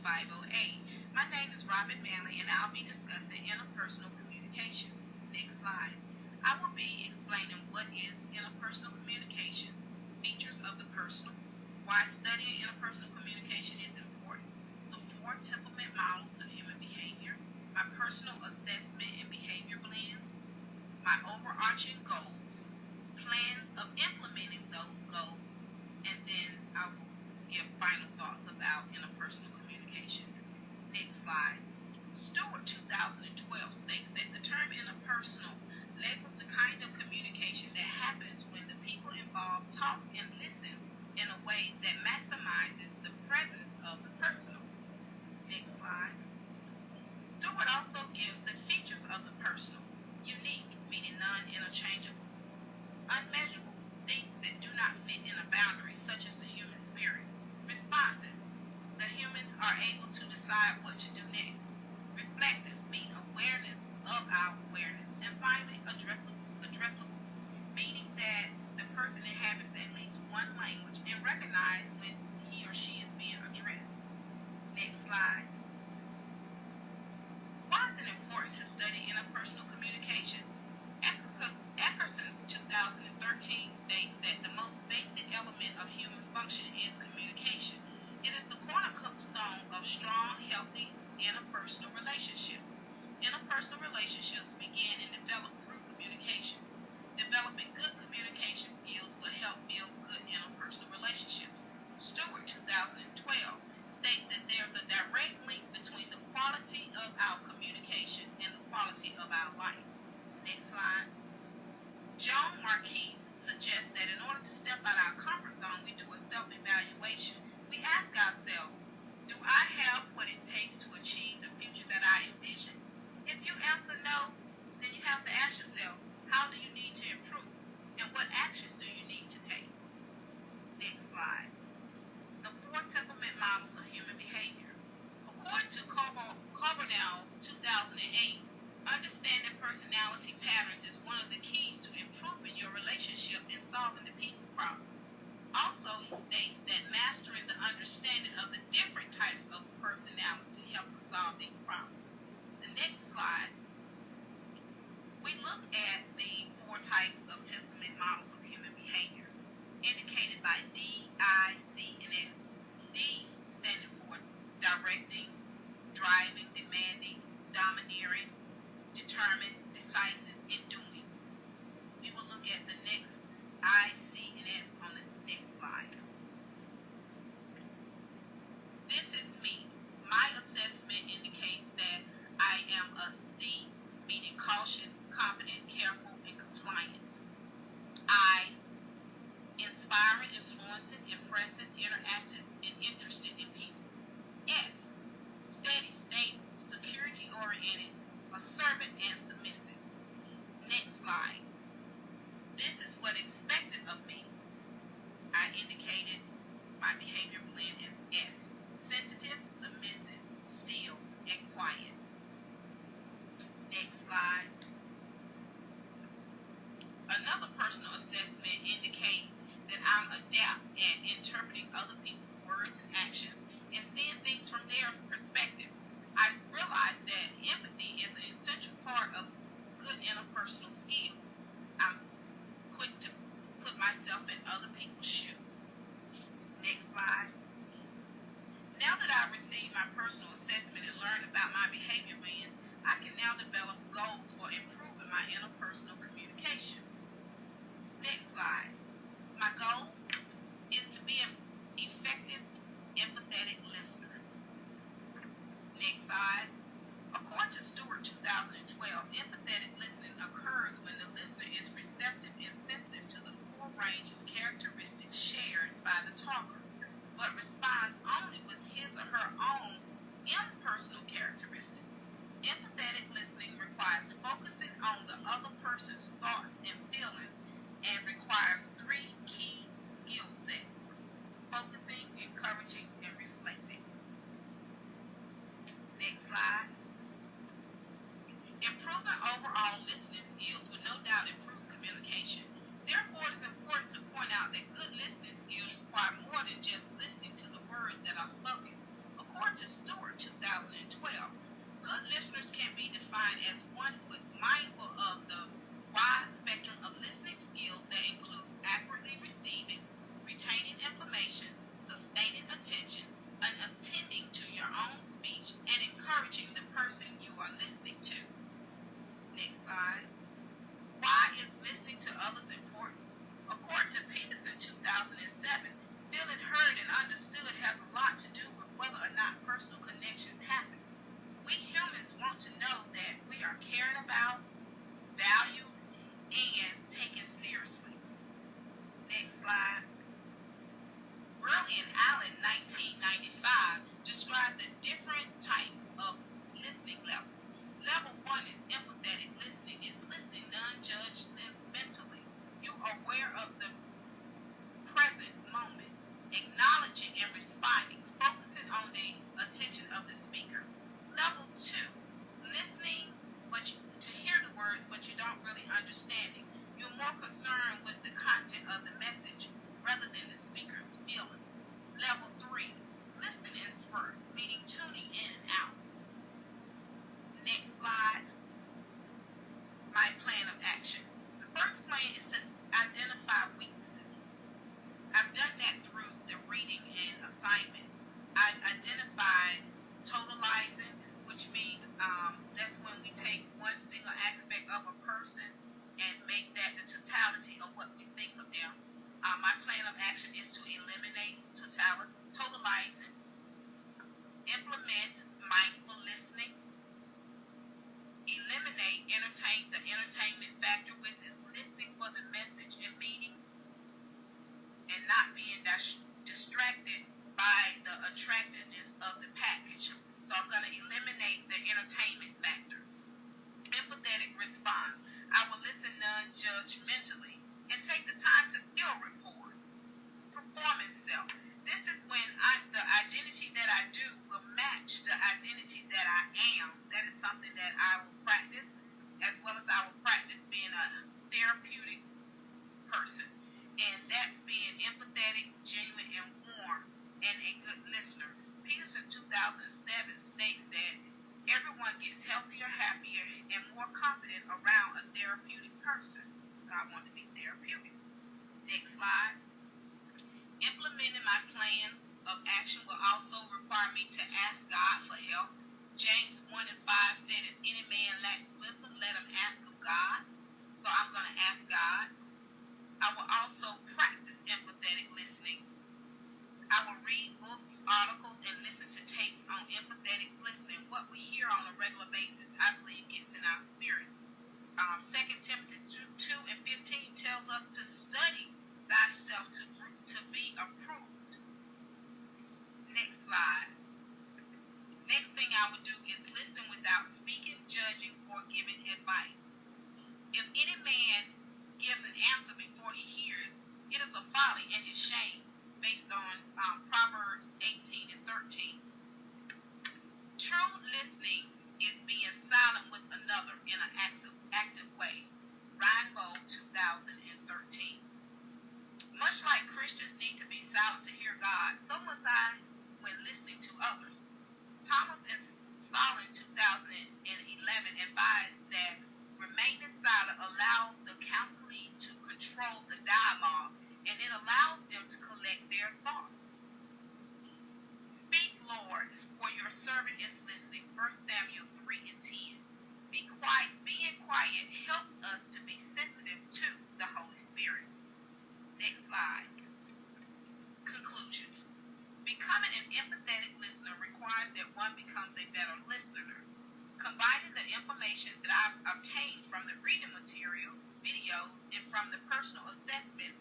9508. My name is Robin Manley, and I'll be discussing interpersonal communications. Next slide. I will be explaining what is interpersonal communication, features of the personal, why studying interpersonal communication is important, the 4 temperament models of human behavior, my personal assessment and behavior blends, my overarching goals, plans of implementing those goals, and then I will give final thoughts about interpersonal communication. Next slide. Stewart 2012 states that the term interpersonal labels the kind of communication that happens when the people involved talk and listen in a way that maximizes the presence of the personal. Next slide. Stewart also gives the features of the personal: unique, meaning non-interchangeable; unmeasurable, things that do not fit in a boundary, such as the human spirit; responsive, the humans are able to decide what to do next; reflective, meaning awareness of our awareness; and finally, addressable, meaning that the person inhabits at least one language and recognizes when he or she is being addressed. Next slide. Why is it important to study interpersonal communications? Eckerson's 2013 states that the most basic element of human function is communication. It is the cornerstone of strong, healthy interpersonal relationships. Interpersonal relationships begin and develop through communication. Developing good communication skills will help build good interpersonal relationships. Stewart 2012 states that there's a direct link between the quality of our communication and the quality of our life. Next slide. Joan Marquise suggests that in order to step out our comfort zone, we do a self-evaluation. We ask ourselves, do I have what it takes to achieve the future that I envision? If you answer no, then you have to ask yourself, how do you need to improve? And what actions do you need to take? Next slide. The 4 temperament models of human behavior. According to Carbonell 2008, understanding personality patterns is one of the keys to improving your relationship and solving the people problem. Also, he states that mastering the understanding of the different types of personality helps us solve these problems. The next slide, we look at the 4 types of temperament models of human behavior, indicated by D, I, C, and F. D standing for directing, driving, demanding, domineering, determined, decisive, and doing. We will look at the next I, C, and S on the next slide. This is me. My assessment indicates that I am a C, meaning cautious, confident, careful, and compliant. I, inspiring, influencing, impressive, interactive, and interested in people. S, steady, stable, security-oriented, assertive, and submissive. Next slide. This is what expected of me. I indicated my behavior blend is S, sensitive, submissive, still, and quiet. Next slide. Another personal assessment indicates that I'm adept at interpreting other people's words and actions and seeing things from their perspective. I've realized that empathy is an essential part of good interpersonal skills. I'm quick to put myself in other people's shoes. Next slide. Now that I've received my personal assessment and learned about my behavior blend, I can now develop goals for improving my interpersonal communication. Next slide. My goal is to be an effective, empathetic listener. Next slide. According to Stewart 2012, empathetic listening occurs when the listener is receptive and sensitive to the full range of characteristics shared by the talker, but responds only with his or her own impersonal characteristics. Empathetic listening requires focusing on the other person's thoughts and feelings and requires 3 key skill sets: focusing, encouraging, and reflecting. Next slide. Improving overall listening skills will no doubt improve communication. Therefore, it is important to point out that good listening skills require more than just listening to the words that are spoken. listeners can be defined as one who is mindful of the wide spectrum of listening skills that include accurately receiving, retaining information, sustaining attention, and attending to your own speech, and encouraging the person you are listening to. Next slide. Why is listening to others important? According to Peterson 2007, feeling heard and understood has a lot to do with whether or not personal connections happen. We humans want to know that we are cared about, valued, and taken seriously. Next slide. Burley and Allen, 1995, describes the different types of listening levels. Level 1 is empathetic listening. It's listening non-judgmentally. You are aware of the present moment, acknowledging and responding, focusing on the attention of the speaker. Level 2, listening to hear the words, but you don't really understand it. You're more concerned with the content of the message rather than the speaker's feelings. Level 3, listening in spurts, meaning tuning in and out. Next slide. My plan of action. The first plan is to identify weaknesses. I've done that through the reading and assignments. I've identified totalizing, which means that's when we take one single aspect of a person and make that the totality of what we think of them. My plan of action is to eliminate totalizing, implement mindful listening, eliminate the entertainment factor, which is listening for the message and meaning, and not being distracted by the attractiveness of the package. So I'm going to eliminate the entertainment factor. Empathetic response. I will listen non-judgmentally and take the time to feel rapport. Performance self. This is when the identity that I do will match the identity that I am. That is something that I will practice, as well as I will practice being a therapeutic person. And that's being empathetic, genuine, and warm, and a good listener. Peterson 2007 states that everyone gets healthier, happier, and more confident around a therapeutic person. So I want to be therapeutic. Next slide. Implementing my plans of action will also require me to ask God for help. James 1:5 said, if any man lacks wisdom, let him ask of God. So I'm going to ask God. I will also practice empathetic listening. I will read books, articles, and listen to tapes on empathetic listening. What we hear on a regular basis, I believe, gets in our spirit. 2 Timothy 2:15 tells us to study thyself to be approved. Next slide. Next thing I would do is listen without speaking, judging, or giving advice. If any man gives an answer before he hears, it is a folly and his shame, based on Proverbs 18:13. True listening is being silent with another in an active way. Reinbold 2013. Much like Christians need to be silent to hear God, so must I when listening to others. Thomas and Solon 2011 advised that remaining silent allows the counselee to control the dialogue, and it allows them to collect their thoughts. Speak, Lord, for your servant is listening. 1 Samuel 3:10. Being quiet helps us to be sensitive to the Holy Spirit. Next slide. Conclusion. Becoming an empathetic listener requires that one becomes a better listener. Combining the information that I've obtained from the reading material, videos, and from the personal assessments